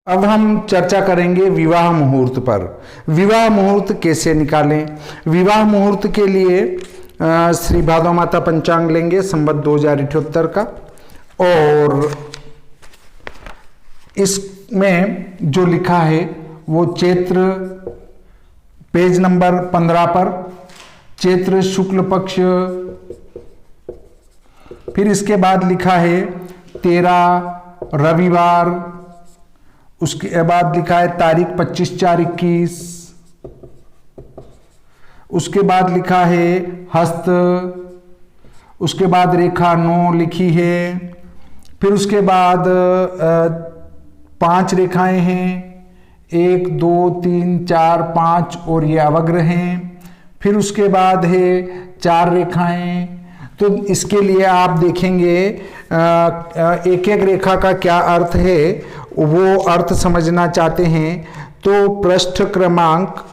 अब हम चर्चा करेंगे विवाह मुहूर्त पर। विवाह मुहूर्त कैसे निकालें? विवाह मुहूर्त के लिए श्री भादव माता पंचांग लेंगे संवत 2078 का, और इसमें जो लिखा है वो चैत्र, पेज नंबर 15 पर चैत्र शुक्ल पक्ष, फिर इसके बाद लिखा है 13 रविवार, उसके बाद लिखा है तारीख 25/4/21, उसके बाद लिखा है हस्त, उसके बाद रेखा 9 लिखी है, फिर उसके बाद 5 रेखाएं हैं, 1 2 3 4 5 और ये अवग्र हैं। फिर उसके बाद है 4 रेखाएं। तो इसके लिए आप देखेंगे एक एक रेखा का क्या अर्थ है, वो अर्थ समझना चाहते हैं तो पृष्ठ क्रमांक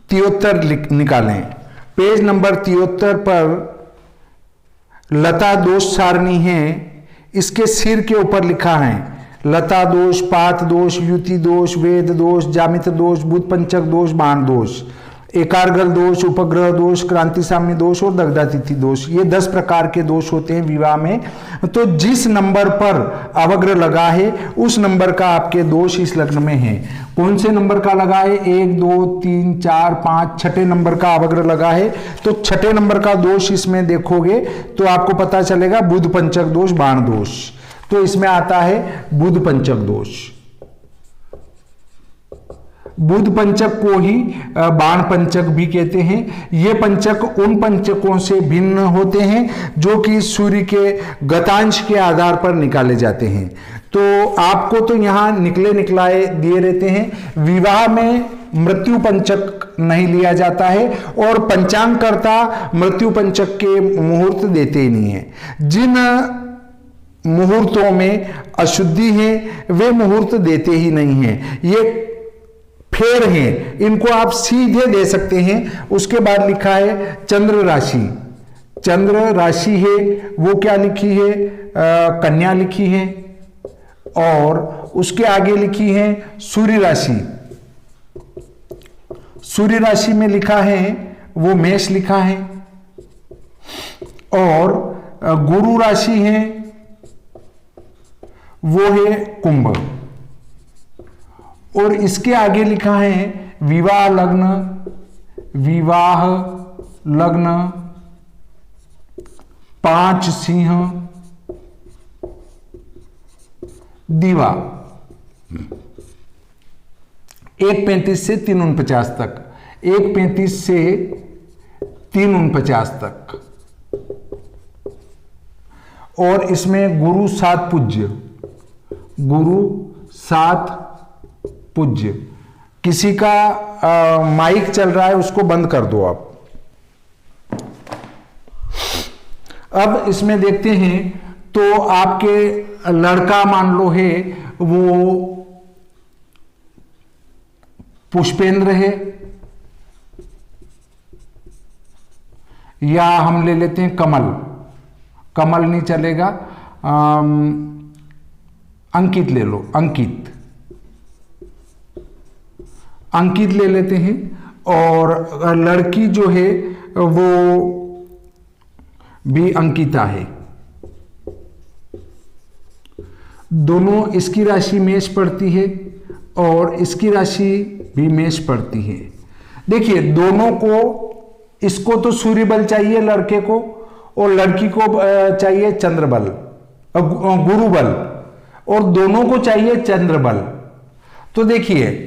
73 निकालें। पेज नंबर 73 पर लता दोष सारणी है, इसके सिर के ऊपर लिखा है लता दोष, पात दोष, युति दोष, वेद दोष, जामित दोष, बुध पंचक दोष, बाण दोष, एकार्गल दोष, उपग्रह दोष, क्रांति साम्य दोष और दग्धातिथि दोष। ये 10 प्रकार के दोष होते हैं विवाह में। तो जिस नंबर पर अवग्रह लगा है उस नंबर का आपके दोष इस लग्न में है। कौन से नंबर का लगा है? 1 2 3 4 5 छठे नंबर का अवग्रह लगा है। तो छठे नंबर का दोष इसमें देखोगे तो आपको पता चलेगा बुध पंचक दोष, बाण दोष। तो इसमें आता है बुध पंचक दोष। बुध पंचक को ही बाण पंचक भी कहते हैं। ये पंचक उन पंचकों से भिन्न होते हैं जो कि सूर्य के गतांश के आधार पर निकाले जाते हैं। तो आपको तो यहां निकले निकलाए दिए रहते हैं। विवाह में मृत्यु पंचक नहीं लिया जाता है और पंचांगकर्ता मृत्यु पंचक के मुहूर्त देते ही नहीं है। जिन मुहूर्तों में अशुद्धि है वे मुहूर्त देते ही नहीं है। ये फेर हैं, इनको आप सीधे दे सकते हैं। उसके बाद लिखा है चंद्र राशि। चंद्र राशि है वो क्या लिखी है? कन्या लिखी है। और उसके आगे लिखी है सूर्य राशि। सूर्य राशि में लिखा है वो मेष लिखा है। और गुरु राशि है वो है कुंभ। और इसके आगे लिखा है विवाह लग्न, विवाह लग्न 5 सिंह दीवा, 1:35 से 3:49 तक, 1:35 से 3:49 तक। और इसमें गुरु 7 पूज्य, गुरु 7 पूज्य। किसी का माइक चल रहा है उसको बंद कर दो आप। अब इसमें देखते हैं तो आपके लड़का मान लो है वो पुष्पेंद्र है, या हम ले लेते हैं कमल। कमल नहीं चलेगा, अंकित ले लो, अंकित, अंकित ले लेते हैं। और लड़की जो है वो भी अंकिता है। दोनों, इसकी राशि मेष पड़ती है और इसकी राशि भी मेष पड़ती है। देखिए दोनों को, इसको तो सूर्य बल चाहिए लड़के को, और लड़की को चाहिए चंद्र बल, गुरु बल, और दोनों को चाहिए चंद्र बल। तो देखिए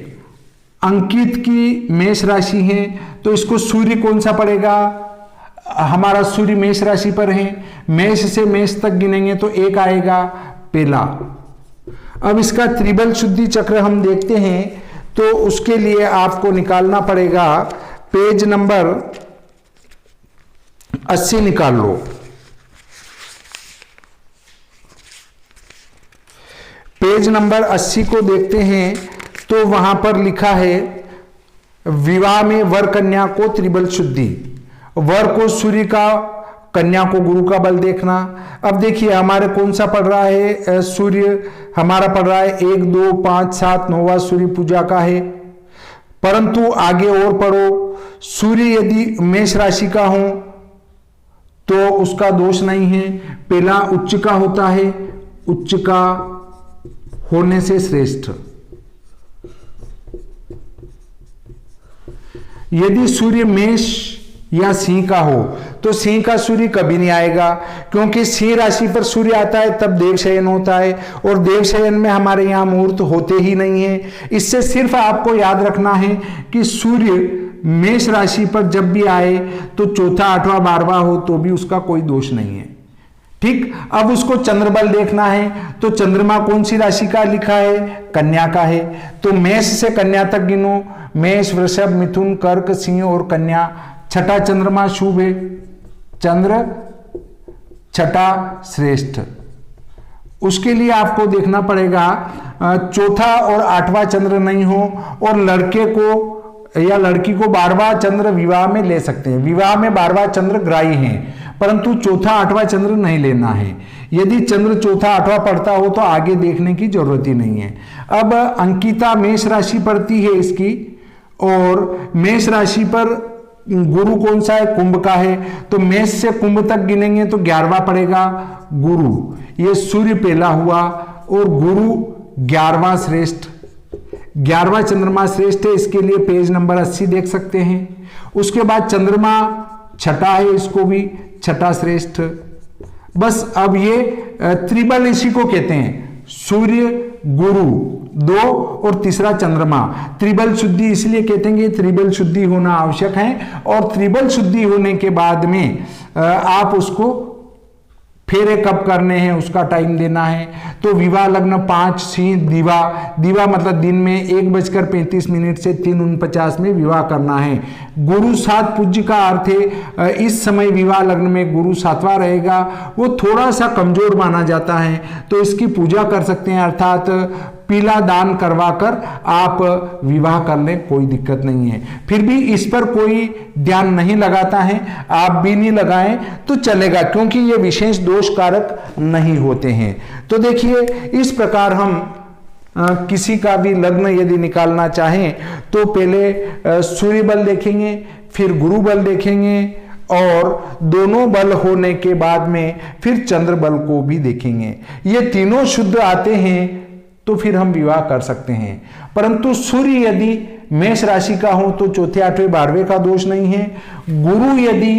अंकित की मेष राशि है तो इसको सूर्य कौन सा पड़ेगा? हमारा सूर्य मेष राशि पर है, मेष से मेष तक गिनेंगे तो 1 आएगा पहला। अब इसका त्रिबल शुद्धि चक्र हम देखते हैं तो उसके लिए आपको निकालना पड़ेगा पेज नंबर 80 निकाल लो। पेज नंबर 80 को देखते हैं तो वहां पर लिखा है विवाह में वर कन्या को त्रिबल शुद्धि। वर को सूर्य का कन्या को गुरु का बल देखना। अब देखिए हमारे कौन सा पड़ रहा है, सूर्य हमारा पड़ रहा है 1, 2, 5, 7, 9वां सूर्य पूजा का है। परंतु आगे और पढ़ो, सूर्य यदि मेष राशि का हो तो उसका दोष नहीं है, पहला उच्च का होता है, उच्च का होने से श्रेष्ठ। यदि सूर्य मेष या सिंह का हो तो सिंह का सूर्य कभी नहीं आएगा, क्योंकि सिंह राशि पर सूर्य आता है तब देवशयन होता है, और देवशयन में हमारे यहाँ मुहूर्त होते ही नहीं है। इससे सिर्फ आपको याद रखना है कि सूर्य मेष राशि पर जब भी आए तो चौथा, आठवां, 12वां हो तो भी उसका कोई दोष नहीं है। ठीक, अब उसको चंद्रबल देखना है, तो चंद्रमा कौन सी राशि का लिखा है, कन्या का है। तो मेष से कन्या तक गिनो, मेष, वृषभ, मिथुन, कर्क, सिंह और कन्या। छठा चंद्रमा शुभ है, चंद्र छठा श्रेष्ठ। उसके लिए आपको देखना पड़ेगा चौथा और 8वां चंद्र नहीं हो, और लड़के को या लड़की को 12वां चंद्र विवाह में ले सकते हैं। विवाह में 12वां चंद्र ग्राही है, परंतु चौथा 8वां चंद्र नहीं लेना है। यदि चंद्र चौथा 8वां पड़ता हो तो आगे देखने की जरूरत ही नहीं है। अब अंकिता मेष राशि पड़ती है इसकी, और मेष राशि पर गुरु कौन सा है, कुंभ का है। तो मेष से कुंभ तक गिनेंगे तो 11वां पड़ेगा गुरु। ये सूर्य पहला हुआ और गुरु 11वां श्रेष्ठ, 11वां चंद्रमा श्रेष्ठ है। इसके लिए पेज नंबर 80 देख सकते हैं। उसके बाद चंद्रमा छठा है, इसको भी छठा श्रेष्ठ। बस अब ये त्रिबल इसी को कहते हैं, सूर्य, गुरु 2 और तीसरा चंद्रमा। त्रिबल शुद्धि इसलिए कहते हैं कि त्रिबल शुद्धि होना आवश्यक है, और त्रिबल शुद्धि होने के बाद में आप उसको फेरे कब करने हैं उसका टाइम देना है। तो विवाह लग्न 5 सिंह दिवा, दिवा मतलब दिन में 1:35 से 3:49 में विवाह करना है। गुरु 7 पूज्य का अर्थ है इस समय विवाह लग्न में गुरु 7वां रहेगा, वो थोड़ा सा कमजोर माना जाता है, तो इसकी पूजा कर सकते हैं, अर्थात पीला दान करवाकर आप विवाह कर लें, कोई दिक्कत नहीं है। फिर भी इस पर कोई ध्यान नहीं लगाता है, आप भी नहीं लगाएं तो चलेगा, क्योंकि ये विशेष दोष कारक नहीं होते हैं। तो देखिए इस प्रकार हम किसी का भी लग्न यदि निकालना चाहें तो पहले सूर्य बल देखेंगे, फिर गुरु बल देखेंगे, और दोनों बल होने के बाद में फिर चंद्र बल को भी देखेंगे। ये तीनों शुद्ध आते हैं तो फिर हम विवाह कर सकते हैं। परंतु सूर्य यदि मेष राशि का हो तो चौथे, 8वें, 12वें का दोष नहीं है। गुरु यदि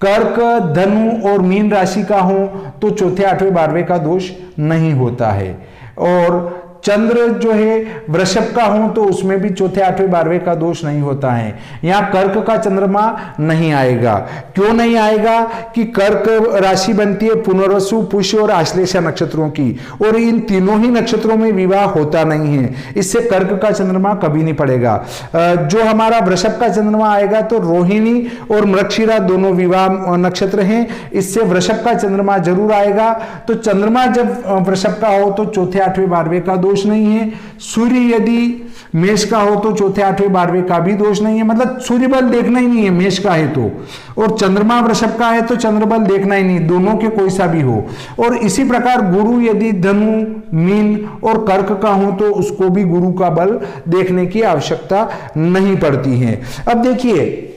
कर्क, धनु और मीन राशि का हो तो चौथे, 8वें, 12वें का दोष नहीं होता है। और चंद्र जो है वृषभ का हो तो उसमें भी चौथे, 8वें, 12वें का दोष नहीं होता है। यहां कर्क का चंद्रमा नहीं आएगा। क्यों नहीं आएगा कि कर्क राशि बनती है पुनर्वसु, पुष्य और आश्लेषा नक्षत्रों की, और इन तीनों ही नक्षत्रों में विवाह होता नहीं है, इससे कर्क का चंद्रमा कभी नहीं पड़ेगा। जो हमारा वृषभ का चंद्रमा आएगा तो रोहिणी और मृगशिरा दोनों विवाह नक्षत्र हैं, इससे वृषभ का चंद्रमा जरूर आएगा। तो चंद्रमा जब वृषभ का हो तो चौथे, 8वें, 12वें का दोष नहीं है। सूर्य यदि मेष का हो तो चौथे, 8वें, 12वें का भी दोष नहीं है, मतलब सूर्य बल देखना ही नहीं है मेष का है तो, और चंद्रमा वृषभ का है तो चंद्र बल देखना ही नहीं, दोनों के कोई सा भी हो। और इसी प्रकार गुरु यदि धनु, मीन और कर्क का हो तो उसको भी गुरु का बल देखने की आवश्यकता नहीं पड़ती है। अब देखिए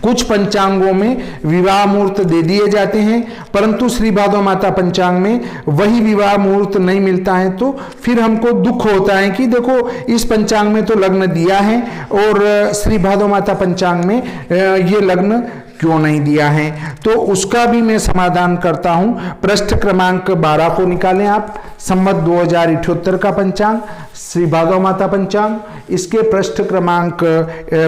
कुछ पंचांगों में विवाह मुहूर्त दे दिए जाते हैं, परंतु श्री भादो माता पंचांग में वही विवाह मुहूर्त नहीं मिलता है, तो फिर हमको दुख होता है कि देखो इस पंचांग में तो लग्न दिया है और श्री भादो माता पंचांग में ये लग्न क्यों नहीं दिया है। तो उसका भी मैं समाधान करता हूं। पृष्ठ क्रमांक 12 को निकालें आप, संवत 2078 का पंचांग, श्री भादो माता पंचांग, इसके पृष्ठ क्रमांक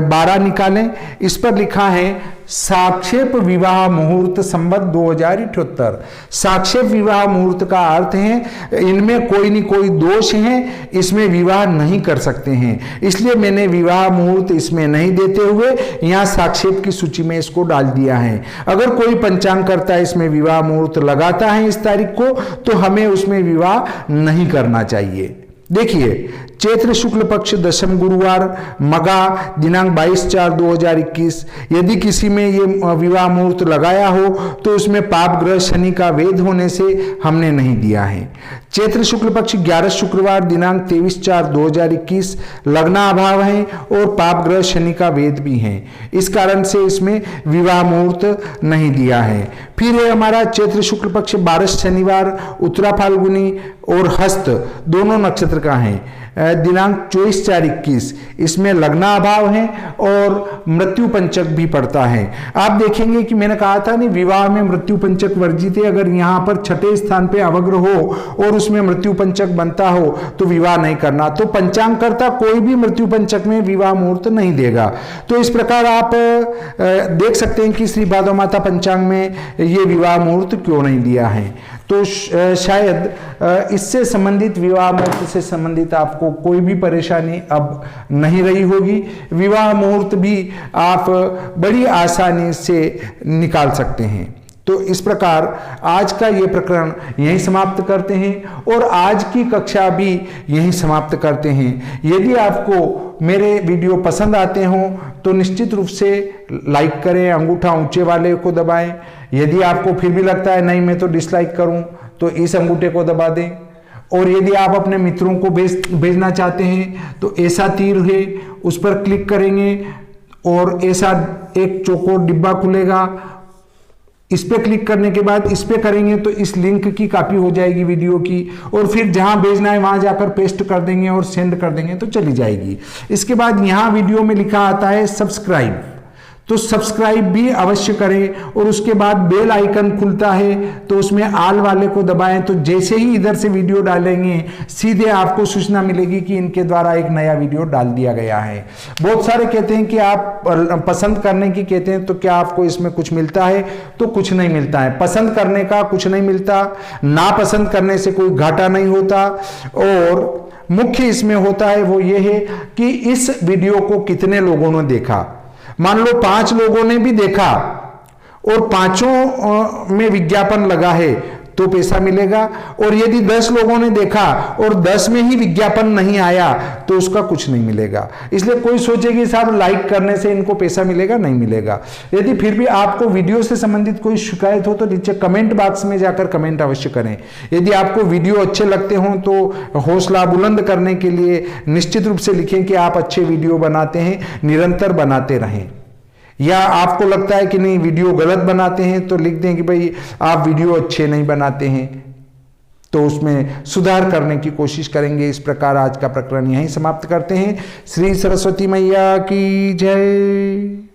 12 निकालें। इस पर लिखा है साक्षेप विवाह मुहूर्त संवत 2078। साक्षेप विवाह मुहूर्त का अर्थ है इनमें कोई न कोई दोष है, इसमें विवाह नहीं कर सकते हैं, इसलिए मैंने विवाह मुहूर्त इसमें नहीं देते हुए यहां साक्षेप की सूची में इसको डाल दिया है। अगर कोई पंचांग करता है इसमें विवाह मुहूर्त लगाता है इस तारीख को, तो हमें उसमें विवाह नहीं करना चाहिए। देखिए चैत्र शुक्ल पक्ष दशम गुरुवार मगा दिनांक 22/4/2021। यदि किसी में ये विवाह मुहूर्त लगाया हो तो उसमें पाप ग्रह शनि का वेद होने से हमने नहीं दिया है। चैत्र शुक्ल पक्ष 11 शुक्रवार दिनांक 23/4/2021 लग्नाभाव है और पाप ग्रह शनि का वेद भी है, इस कारण से इसमें विवाह मुहूर्त नहीं दिया है। फिर है हमारा चैत्र शुक्ल पक्ष 12 शनिवार उत्तरा फाल्गुनी और हस्त दोनों नक्षत्र का है, दिनांक 24/4/21। इसमें लग्नाभाव है और मृत्यु पंचक भी पड़ता है। आप देखेंगे कि मैंने कहा था नहीं, विवाह में मृत्यु पंचक वर्जित है। अगर यहाँ पर छठे स्थान पे अवग्र हो और उसमें मृत्यु पंचक बनता हो तो विवाह नहीं करना। तो पंचांग करता कोई भी मृत्यु पंचक में विवाह मुहूर्त नहीं देगा। तो इस प्रकार आप देख सकते हैं कि श्री भादव माता पंचांग में ये विवाह मुहूर्त क्यों नहीं दिया है। तो शायद इससे संबंधित, विवाह मुहूर्त से संबंधित आपको कोई भी परेशानी अब नहीं रही होगी। विवाह मुहूर्त भी आप बड़ी आसानी से निकाल सकते हैं। तो इस प्रकार आज का ये प्रकरण यहीं समाप्त करते हैं और आज की कक्षा भी यहीं समाप्त करते हैं। यदि आपको मेरे वीडियो पसंद आते हों तो निश्चित रूप से लाइक करें, अंगूठा ऊंचे वाले को दबाएं। यदि आपको फिर भी लगता है नहीं मैं तो डिसलाइक करूं तो इस अंगूठे को दबा दें। और यदि आप अपने मित्रों को भेजना चाहते हैं तो ऐसा तीर है उस पर क्लिक करेंगे और ऐसा एक चौकोर डिब्बा खुलेगा, इस पे क्लिक करने के बाद इस पे करेंगे तो इस लिंक की कॉपी हो जाएगी वीडियो की, और फिर जहां भेजना है वहां जाकर पेस्ट कर देंगे और सेंड कर देंगे तो चली जाएगी। इसके बाद यहां वीडियो में लिखा आता है सब्सक्राइब, तो सब्सक्राइब भी अवश्य करें और उसके बाद बेल आइकन खुलता है तो उसमें आल वाले को दबाएं। तो जैसे ही इधर से वीडियो डालेंगे सीधे आपको सूचना मिलेगी कि इनके द्वारा एक नया वीडियो डाल दिया गया है। बहुत सारे कहते हैं कि आप पसंद करने की कहते हैं तो क्या आपको इसमें कुछ मिलता है? तो कुछ नहीं मिलता है। पसंद करने का कुछ नहीं मिलता, नापसंद करने से कोई घाटा नहीं होता। और मुख्य इसमें होता है वो ये है कि इस वीडियो को कितने लोगों ने देखा। मान लो 5 लोगों ने भी देखा और 5 में विज्ञापन लगा है तो पैसा मिलेगा, और यदि 10 लोगों ने देखा और 10 में ही विज्ञापन नहीं आया तो उसका कुछ नहीं मिलेगा। इसलिए कोई सोचेगी साहब लाइक करने से इनको पैसा मिलेगा, नहीं मिलेगा। यदि फिर भी आपको वीडियो से संबंधित कोई शिकायत हो तो नीचे कमेंट बॉक्स में जाकर कमेंट अवश्य करें। यदि आपको वीडियो अच्छे लगते हों तो हौसला बुलंद करने के लिए निश्चित रूप से लिखें कि आप अच्छे वीडियो बनाते हैं, निरंतर बनाते रहें। या आपको लगता है कि नहीं वीडियो गलत बनाते हैं तो लिख दें कि भाई आप वीडियो अच्छे नहीं बनाते हैं, तो उसमें सुधार करने की कोशिश करेंगे। इस प्रकार आज का प्रकरण यहीं समाप्त करते हैं। श्री सरस्वती मैया की जय।